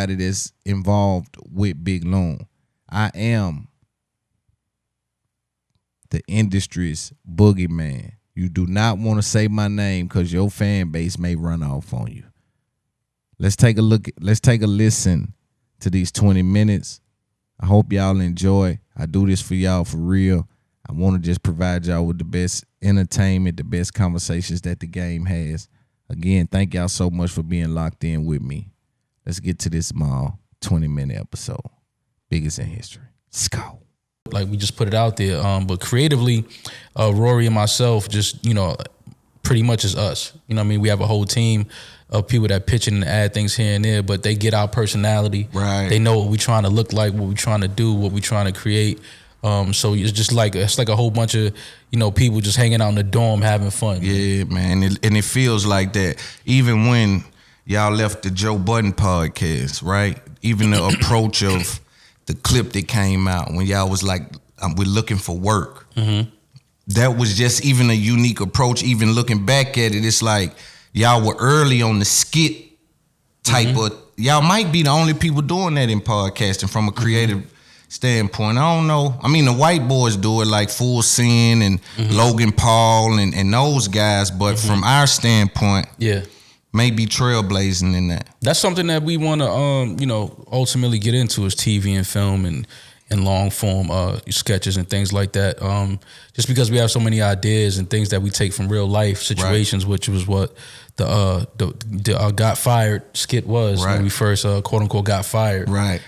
that's involved with Big Loon. I am the industry's boogeyman. You do not want to say my name because your fan base may run off on you. Let's take a look. Let's take a listen to these 20 minutes. I hope y'all enjoy. I do this for y'all for real. I want to just provide y'all with the best entertainment, the best conversations that the game has. Again, thank y'all so much for being locked in with me. Let's get to this small 20-minute episode. Biggest in history. Let's go. Like, we just put it out there. But creatively, Rory and myself just, pretty much is us. You know what I mean? We have a whole team of people that pitch in and add things here and there, but they get our personality. Right. They know what we're trying to look like, what we're trying to do, what we're trying to create. So it's just like a whole bunch of people just hanging out in the dorm having fun. Yeah, man, and it feels like that. Even when y'all left the Joe Budden podcast, right? Even the approach of the clip that came out when y'all was like, "We're looking for work." Mm-hmm. That was just even a unique approach. Even looking back at it, it's like y'all were early on the skit type of. Y'all might be the only people doing that in podcasting from a creative standpoint. I don't know. I mean, the white boys do it like Full Sin and Logan Paul and those guys, but from our standpoint, maybe trailblazing in that. That's something that we want to, ultimately get into is TV and film and long form sketches and things like that. Just because we have so many ideas and things that we take from real life situations, which was what the got fired skit was when we first quote unquote got fired. Right.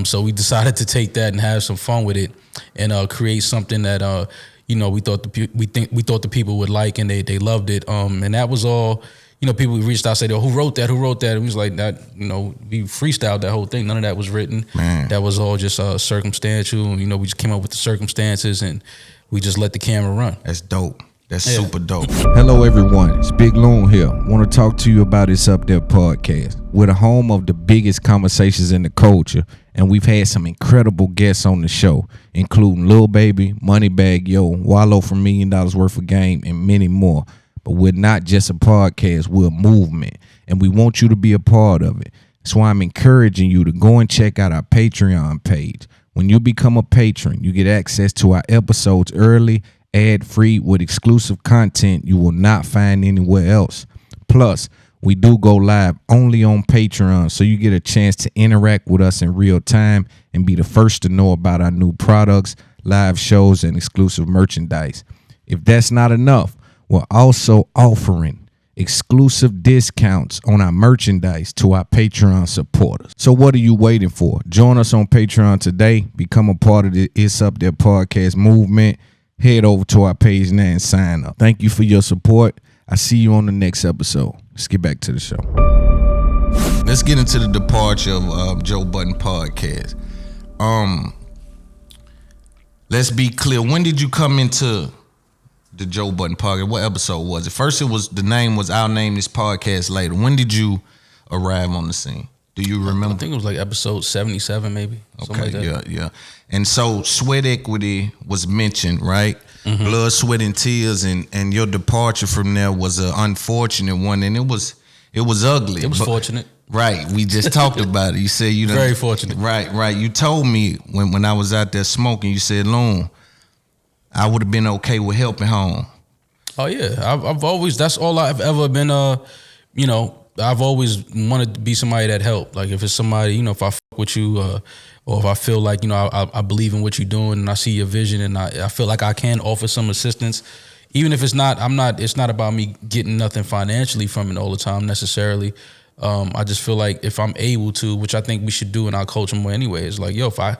So we decided to take that and have some fun with it and create something that we thought the people would like and they loved it. And that was all. People reached out, said, "Oh, who wrote that? Who wrote that?" And we was like, "That, we freestyled that whole thing. None of that was written. Man. That was all just circumstantial. We just came up with the circumstances and we just let the camera run." That's dope. That's super dope. Hello, everyone. It's Big Loon here. Want to talk to you about It's Up There podcast. We're the home of the biggest conversations in the culture, and we've had some incredible guests on the show, including Lil Baby, Moneybagg Yo, Wallow from $1 Million Worth of Game, and many more. But we're not just a podcast, we're a movement, and we want you to be a part of it. That's why I'm encouraging you to go and check out our Patreon page. When you become a patron, you get access to our episodes early, ad-free, with exclusive content you will not find anywhere else. Plus, we do go live only on Patreon, so you get a chance to interact with us in real time and be the first to know about our new products, live shows, and exclusive merchandise. If that's not enough, we're also offering exclusive discounts on our merchandise to our Patreon supporters. So what are you waiting for? Join us on Patreon today. Become a part of the It's Up There podcast movement. Head over to our page now and sign up. Thank you for your support. I see you on the next episode. Let's get back to the show. Let's get into the departure of Joe Budden podcast. Let's be clear. When did you come into the Joe Budden podcast? What episode was it? First, the name was I'll Name This Podcast Later. When did you arrive on the scene? Do you remember? I think it was like episode 77, maybe. Okay, like yeah. And so Sweat Equity was mentioned, right? Blood, Sweat, and Tears, and your departure from there was an unfortunate one, and it was ugly. It was fortunate. Right, we just talked about it. You said very fortunate. Right. You told me when I was out there smoking, you said, "Loon, I would have been okay with helping home." Oh yeah, I've always, that's all I've ever been. I've always wanted to be somebody that helped. Like if it's somebody, if I fuck with you, or if I feel like I believe in what you're doing and I see your vision and I feel like I can offer some assistance, even if it's not. It's not about me getting nothing financially from it all the time necessarily. I just feel like if I'm able to, which I think we should do in our culture more anyway, is like, if I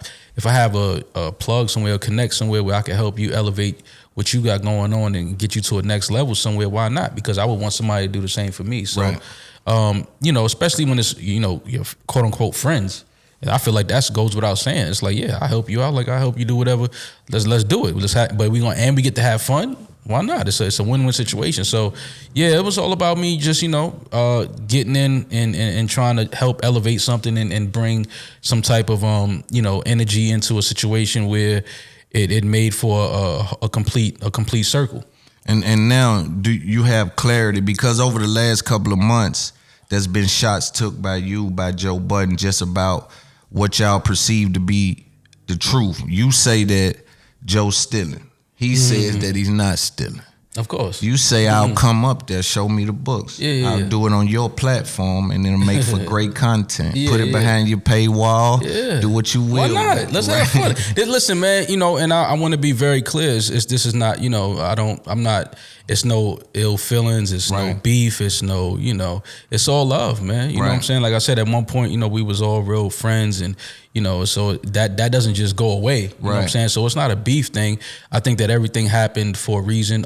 have a plug somewhere, or connect somewhere where I can help you elevate what you got going on and get you to a next level somewhere, why not? Because I would want somebody to do the same for me. So, especially when it's, your quote unquote friends. And I feel like that goes without saying. It's like, I help you out. Like I help you do whatever. Let's do it. But we get to have fun. Why not? It's a win-win situation. So, it was all about me just, getting in and trying to help elevate something and bring some type of, energy into a situation where it made for a complete circle. And now, do you have clarity? Because over the last couple of months, there's been shots took by you, by Joe Budden, just about what y'all perceive to be the truth. You say that Joe's stealing. He says that he's not stealing. Of course. You say, I'll come up there, show me the books. I'll do it on your platform, and it'll make for great content. Put it behind your paywall. Do what you will. Why not? Let's have fun. Listen, man, you know, and I want to be very clear. This is not, you know, it's no ill feelings. It's no beef. It's no, you know, it's all love, man. You know what I'm saying? Like I said, at one point, you know, we was all real friends, and, you know, so that doesn't just go away. You know what I'm saying? So it's not a beef thing. I think that everything happened for a reason.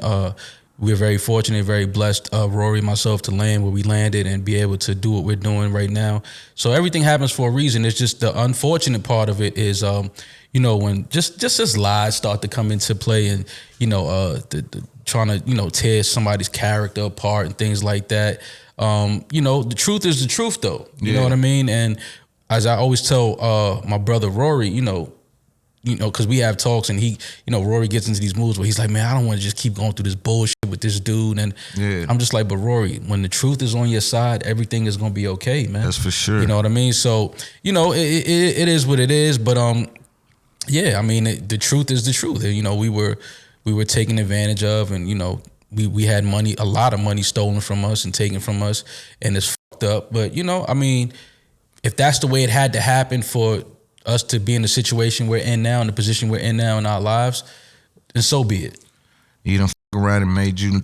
We're very fortunate, very blessed, Rory and myself, to land where we landed and be able to do what we're doing right now. So everything happens for a reason. It's just the unfortunate part of it is, you know, when just as lies start to come into play, and, you know, the trying to, you know, tear somebody's character apart and things like that. You know, the truth is the truth, though. You know what I mean? And as I always tell my brother Rory, you know, because we have talks, and he, you know, Rory gets into these moods where he's like, man, I don't want to just keep going through this bullshit with this dude. And I'm just like, but Rory, when the truth is on your side, everything is going to be okay, man. That's for sure. You know what I mean? So, you know, it is what it is. But, yeah, I mean, the truth is the truth. You know, we were taken advantage of, and, you know, we had money, a lot of money stolen from us and taken from us, and it's fucked up. But, you know, I mean, if that's the way it had to happen for us to be in the situation we're in now, in the position we're in now in our lives, then so be it. You done fuck around and made you,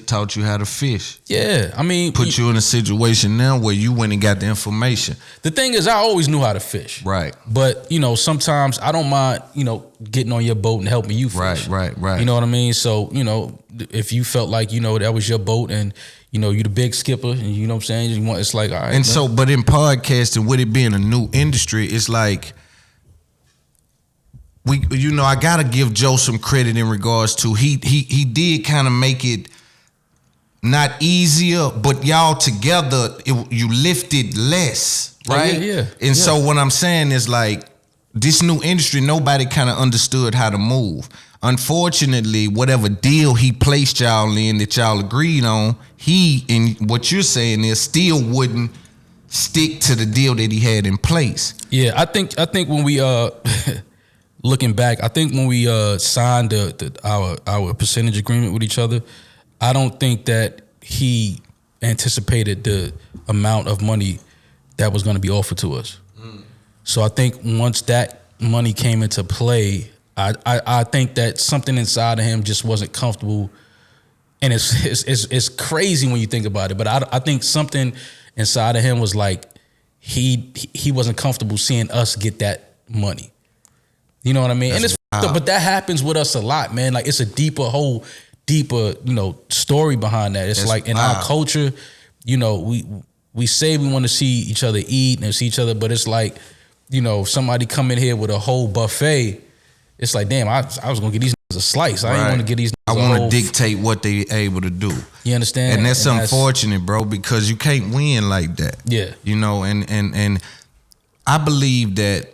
taught you how to fish. Yeah, I mean, put you in a situation now where you went and got the information. The thing is, I always knew how to fish. Right. But, you know, sometimes I don't mind, you know, getting on your boat and helping you fish. Right. You know what I mean? So, you know, if you felt like, you know, that was your boat, and, you know, you the big skipper, and you know what I'm saying? It's like, all right. And so, but in podcasting, with it being a new industry, it's like, you know, I gotta give Joe some credit in regards to he did kind of make it not easier, but y'all together you lifted less, right? And so what I'm saying is, like, this new industry, nobody kind of understood how to move. Unfortunately, whatever deal he placed y'all in that y'all agreed on, he, and what you're saying is, still wouldn't stick to the deal that he had in place. Yeah, I think when we looking back, I think when we signed our percentage agreement with each other, I don't think that he anticipated the amount of money that was going to be offered to us. So I think once that money came into play, I think that something inside of him just wasn't comfortable, and it's crazy when you think about it. But I think something inside of him was like, he wasn't comfortable seeing us get that money. You know what I mean? And it's but that happens with us a lot, man. Like, it's a deeper, you know, story behind that. It's like in our culture, you know, we say we want to see each other eat and see each other, but it's like, you know, somebody come in here with a whole buffet, it's like, damn, I was gonna get these niggas a slice. I ain't want to get these niggas I want to dictate what they able to do. You understand? And that's unfortunate, bro, because you can't win like that. Yeah. You know, and I believe that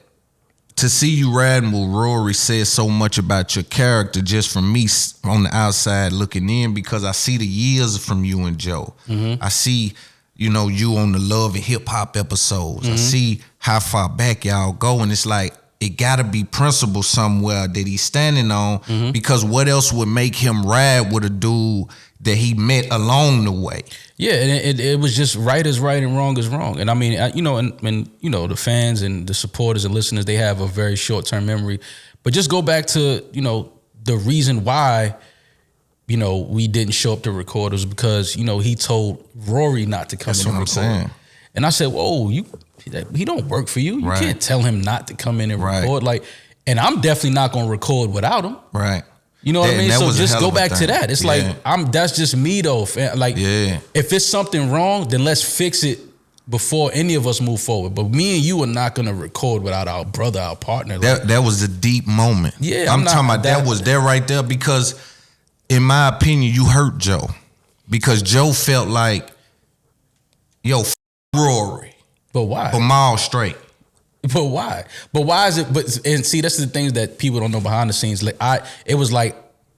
to see you riding with Rory says so much about your character, just from me on the outside looking in, because I see the years from you and Joe. I see, you know, you on the Love and Hip Hop episodes. I see how far back y'all go, and it's like, it gotta be principle somewhere that he's standing on, because what else would make him ride with a dude that he met along the way? Yeah, and it was just right is right and wrong is wrong. And I mean, you know, and you know, the fans and the supporters and listeners, they have a very short-term memory. But just go back to, you know, the reason why, you know, we didn't show up to record was because, you know, he told Rory not to come in and record. That's what I'm saying. And I said, whoa, he don't work for you. You can't tell him not to come in and record. Like, and I'm definitely not gonna record without him. Right. You know what I mean? So just go back to that. It's like, that's just me though. Like, if it's something wrong, then let's fix it before any of us move forward. But me and you are not gonna record without our brother, our partner. Like, that was a deep moment. Yeah, I'm talking about that was there right there, because in my opinion, you hurt Joe, because Joe felt like, yo, Rory. But why? But Maul straight. But why? But why is it? But and see, that's the things that people don't know behind the scenes. Like it was like,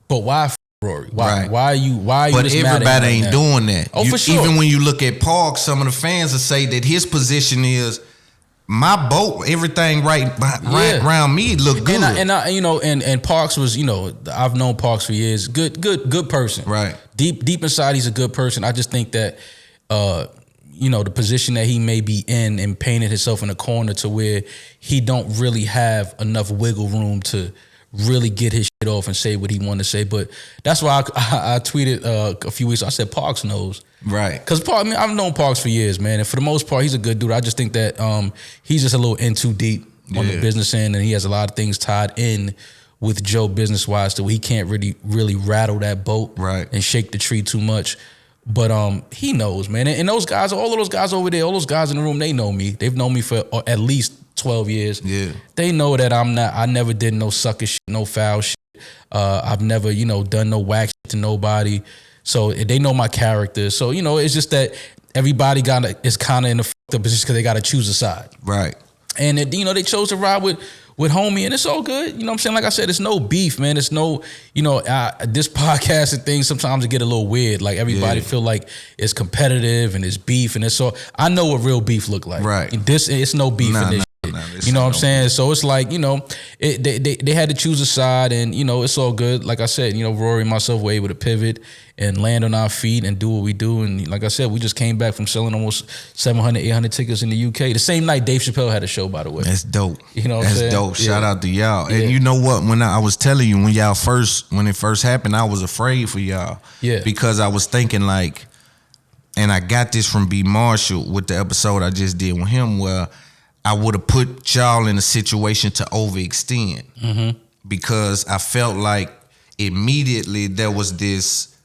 but why Rory? Why? Right. Why are you? But just everybody mad at him ain't right doing that. Oh, for sure. Even when you look at Parks, some of the fans will say that his position is my boat. Everything right around me look good. And Parks was, I've known Parks for years. Good person. Right. Deep inside, he's a good person. I just think that, the position that he may be in and painted himself in a corner to where he don't really have enough wiggle room to really get his shit off and say what he wanted to say. But that's why I tweeted a few weeks ago. I said Parks knows. Right. Because I've known Parks for years, man. And for the most part, he's a good dude. I just think that he's just a little in too deep on the business end. And he has a lot of things tied in with Joe business-wise to where he can't really rattle that boat and shake the tree too much. But he knows, man. And those guys, all of those guys over there, all those guys in the room, they know me. They've known me for at least 12 years. Yeah. They know that I never did no sucker shit, no foul shit. I've never, done no whack shit to nobody. So they know my character. So, it's just that everybody is kind of in the fucked up position because they got to choose a side. Right. And, they chose to ride with homie, and it's all good. You know what I'm saying? Like I said, it's no beef, man. It's no, this podcast and things, sometimes it get a little weird. Like everybody feel like it's competitive and it's beef and it's all. I know what real beef look like. Right. It's no beef in this. You know what I'm saying? So it's like, they had to choose a side and, it's all good. Like I said, Rory and myself were able to pivot and land on our feet and do what we do. And like I said, we just came back from selling almost 700, 800 tickets in the UK. The same night Dave Chappelle had a show, by the way. That's dope. You know what I'm saying? That's dope. Shout out to y'all. And you know what? When I was telling you, when it first happened, I was afraid for y'all. Yeah. Because I was thinking like, and I got this from B. Marshall with the episode I just did with him where I would have put y'all in a situation to overextend because I felt like immediately there was this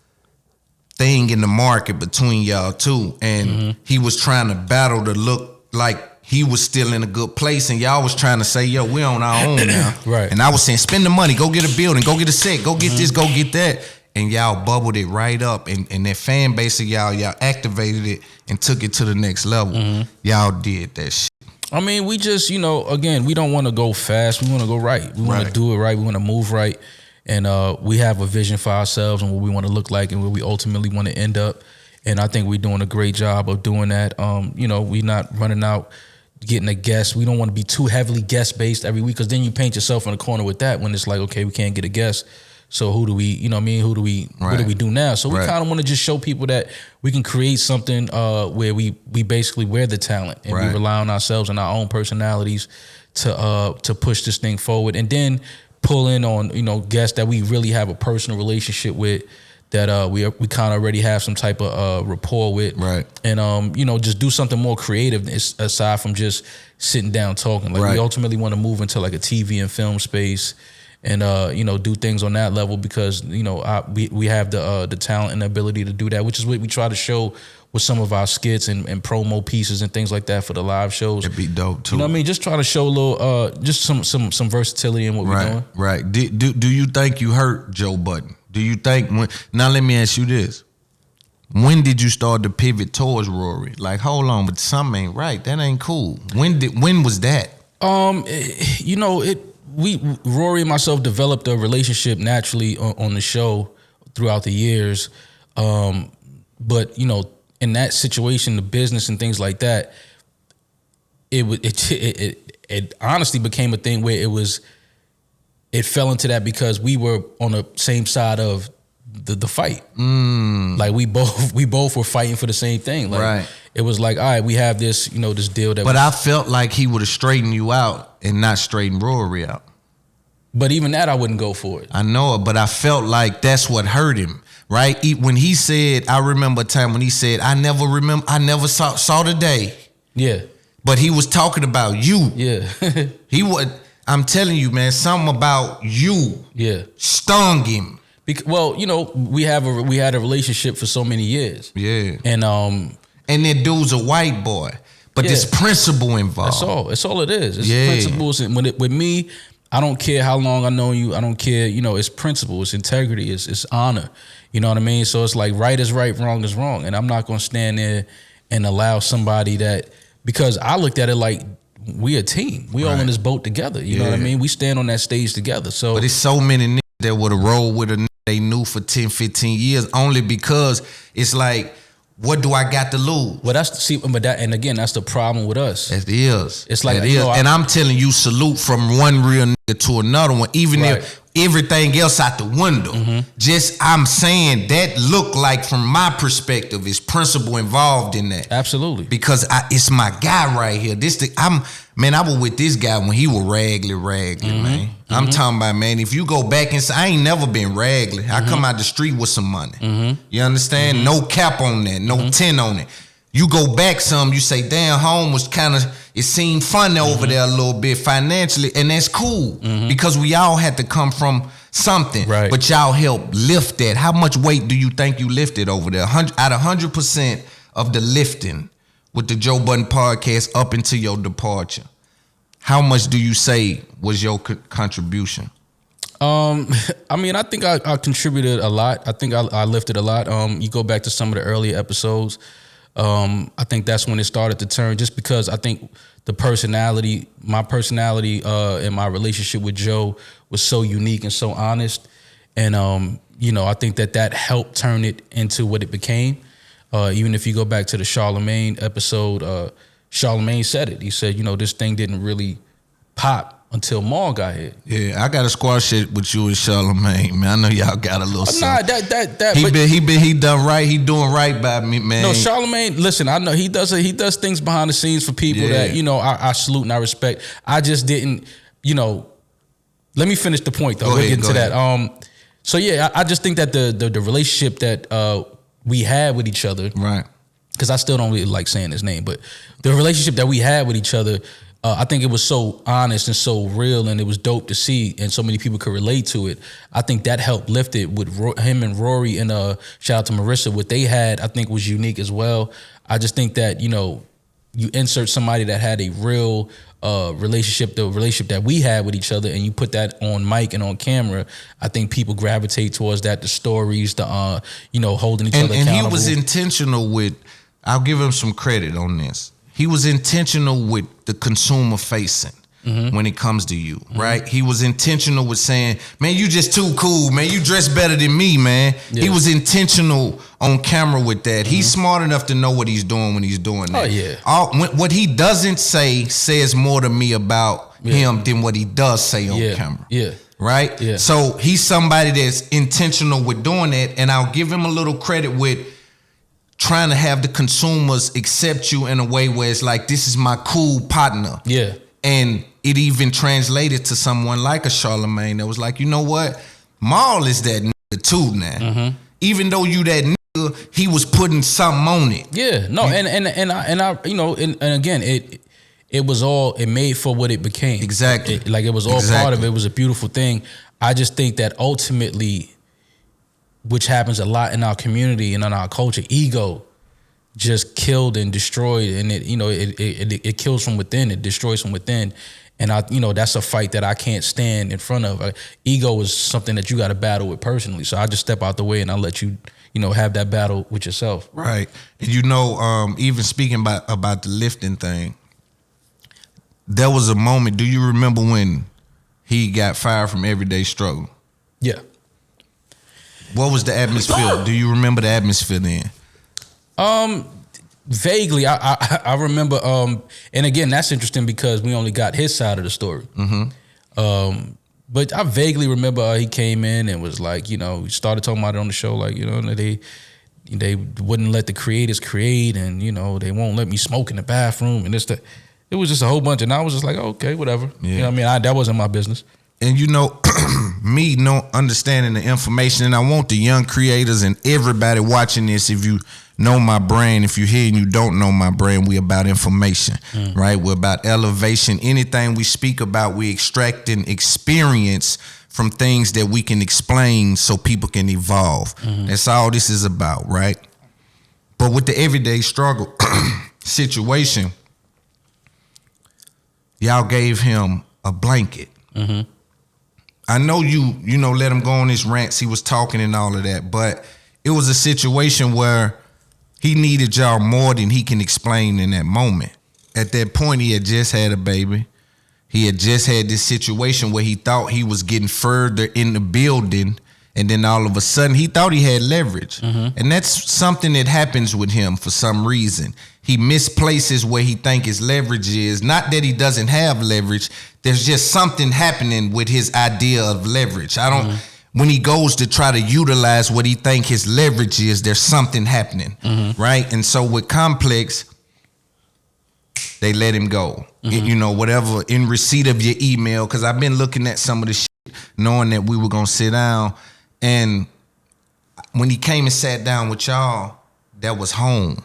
thing in the market between y'all two, and he was trying to battle to look like he was still in a good place, and y'all was trying to say, yo, we're on our own now. Right. And I was saying, spend the money, go get a building, go get a set, go get this, go get that. And y'all bubbled it right up, and that fan base of y'all activated it and took it to the next level. Y'all did that shit. I mean, we just, again, we don't want to go fast. We want to go right. We want to do it right. We want to move right. And we have a vision for ourselves and what we want to look like and where we ultimately want to end up. And I think we're doing a great job of doing that. We're not running out getting a guest. We don't want to be too heavily guest-based every week because then you paint yourself in a corner with that when it's like, okay, we can't get a guest. So who do we, what do we do now? So we kind of want to just show people that we can create something where we basically, we're the talent and we rely on ourselves and our own personalities to push this thing forward, and then pull in on, guests that we really have a personal relationship with, that we kind of already have some type of rapport with. Right. And, just do something more creative aside from just sitting down talking. Like we ultimately want to move into like a TV and film space and do things on that level because we have the talent and the ability to do that, which is what we try to show with some of our skits and promo pieces and things like that for the live shows. It'd be dope too. You know what I mean? Just try to show a little, just some versatility in what we're doing. Right. Do you think you hurt Joe Budden? Do you think now let me ask you this. When did you start to pivot towards Rory? Like, hold on, but something ain't right. That ain't cool. When was that? Rory and myself developed a relationship naturally on the show throughout the years. But in that situation, the business and things like that, it honestly became a thing where it fell into that because we were on the same side of the fight. Like we both were fighting for the same thing. Like it was like, all right, we have this, this deal that. But I felt like he would have straightened you out and not straightened Rory out. But even that, I wouldn't go for it. I know it, but I felt like that's what hurt him, right? When he said, I remember a time when he said, I never saw the day. Yeah. But he was talking about you. Yeah. I'm telling you, man, something about you stung him. Well, we had a relationship for so many years. Yeah. And that dude's a white boy. But there's principle involved. That's all it is. It's principles. And with me, I don't care how long I know you. I don't care. It's principle. It's integrity. It's honor. You know what I mean? So it's like right is right, wrong is wrong. And I'm not going to stand there and allow somebody that, because I looked at it like we a team. We all in this boat together. You know what I mean? We stand on that stage together. So, but there's so many niggas that would have rolled with a nigga they knew for 10, 15 years, only because it's like, what do I got to lose? Well, and again, that's the problem with us. It is. It's like, and I'm telling you, salute from one real nigga to another one, even if everything else out the window. Just, I'm saying that look like, from my perspective, is principle involved in that. Absolutely. Because it's my guy right here. I was with this guy when he was raggedy, man. I'm talking about, man, if you go back and say, I ain't never been raggedy. I come out the street with some money. You understand? No cap on that, no 10 on it. You go back some, you say, damn, home was kind of, it seemed funny over there a little bit financially, and that's cool because we all had to come from something. Right. But y'all helped lift that. How much weight do you think you lifted over there? Out of 100% of the lifting with the Joe Budden podcast up until your departure, how much do you say was your contribution? I think I contributed a lot. I think I lifted a lot. You go back to some of the earlier episodes. I think that's when it started to turn, just because I think my personality and my relationship with Joe was so unique and so honest. And, I think that helped turn it into what it became. Even if you go back to the Charlemagne episode, Charlemagne said it. He said, this thing didn't really pop until Maul got here. Yeah, I got a squash shit with you and Charlemagne, man. I know y'all got a little something. He done right. He doing right by me, man. No, Charlemagne, listen, I know he does things behind the scenes for people that, I salute and I respect. I just didn't, let me finish the point though. We'll get into that. So yeah, I just think that the relationship that we had with each other, right? Because I still don't really like saying his name, but the relationship that we had with each other, I think it was so honest and so real, and it was dope to see, and so many people could relate to it. I think that helped lift it with him and Rory, and shout out to Marissa. What they had, I think, was unique as well. I just think that, you insert somebody that had a real relationship, the relationship that we had with each other, and you put that on mic and on camera, I think people gravitate towards that, the stories, the holding each other accountable. And he was intentional with, I'll give him some credit on this. He was intentional with the consumer facing when it comes to you, right? He was intentional with saying, man, you just too cool, man. You dress better than me, man. Yeah. He was intentional on camera with that. He's smart enough to know what he's doing when he's doing that. Oh, yeah. What he doesn't say says more to me about him than what he does say on camera. Yeah. Right? Yeah. So he's somebody that's intentional with doing that, and I'll give him a little credit with trying to have the consumers accept you in a way where it's like, this is my cool partner. Yeah. And it even translated to someone like a Charlemagne that was like, you know what? Maul is that nigga too now. Even though you that nigga, he was putting something on it. Yeah. No, and again, it was all, it made for what it became. Exactly. It was all part of it. It was a beautiful thing. I just think that ultimately, which happens a lot in our community and in our culture, ego just killed and destroyed, and it kills from within, it destroys from within. And that's a fight that I can't stand in front of. Ego is something that you got to battle with personally. So I just step out the way and I let you, have that battle with yourself. Right. And even speaking about the lifting thing, there was a moment, do you remember when he got fired from Everyday Struggle? Yeah. What was the atmosphere? Do you remember the atmosphere then? Vaguely, I remember. And again, that's interesting because we only got his side of the story. But I vaguely remember he came in and was like, he started talking about it on the show, like, they wouldn't let the creators create, and they won't let me smoke in the bathroom, and it was just a whole bunch, and I was just like, okay, whatever. Yeah. That wasn't my business. And me not understanding the information, and I want the young creators and everybody watching this, if you know my brand, if you're here and you don't know my brand, we about information, right? We're about elevation. Anything we speak about, we extracting experience from things that we can explain so people can evolve. That's all this is about, right? But with the Everyday Struggle situation, y'all gave him a blanket. I know you let him go on his rants. He was talking and all of that, but it was a situation where he needed y'all more than he can explain in that moment. At that point, he had just had a baby. He had just had this situation where he thought he was getting further in the building, And then all of a sudden, he thought he had leverage. And that's something that happens with him for some reason. He misplaces where he think his leverage is. Not that he doesn't have leverage. There's just something happening with his idea of leverage. When he goes to try to utilize what he think his leverage is, there's something happening, right? And so with Complex, they let him go. You know, whatever, in receipt of your email, because I've been looking at some of the shit, knowing that we were going to sit down. And when he came and sat down with y'all, that was home.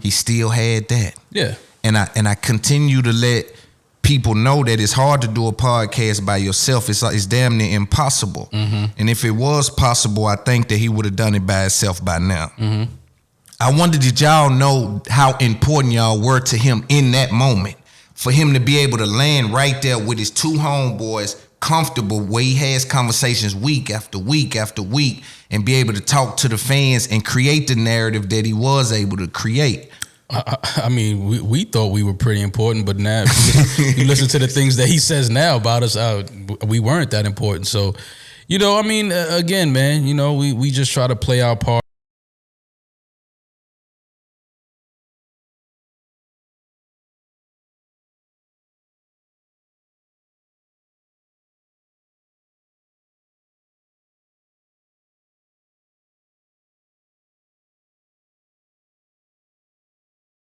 He still had that. Yeah. And I continue to let people know that it's hard to do a podcast by yourself. It's damn near impossible. And if it was possible, I think that he would have done it by himself by now. I wonder, did y'all know how important y'all were to him in that moment? For him to be able to land right there with his two homeboys, comfortable, where he has conversations week after week after week, and be able to talk to the fans and create the narrative that he was able to create. I mean, we thought we were pretty important, but now you listen to the things that he says now about us, we weren't that important. So, you know, I mean, again, man, you know, we just try to play our part.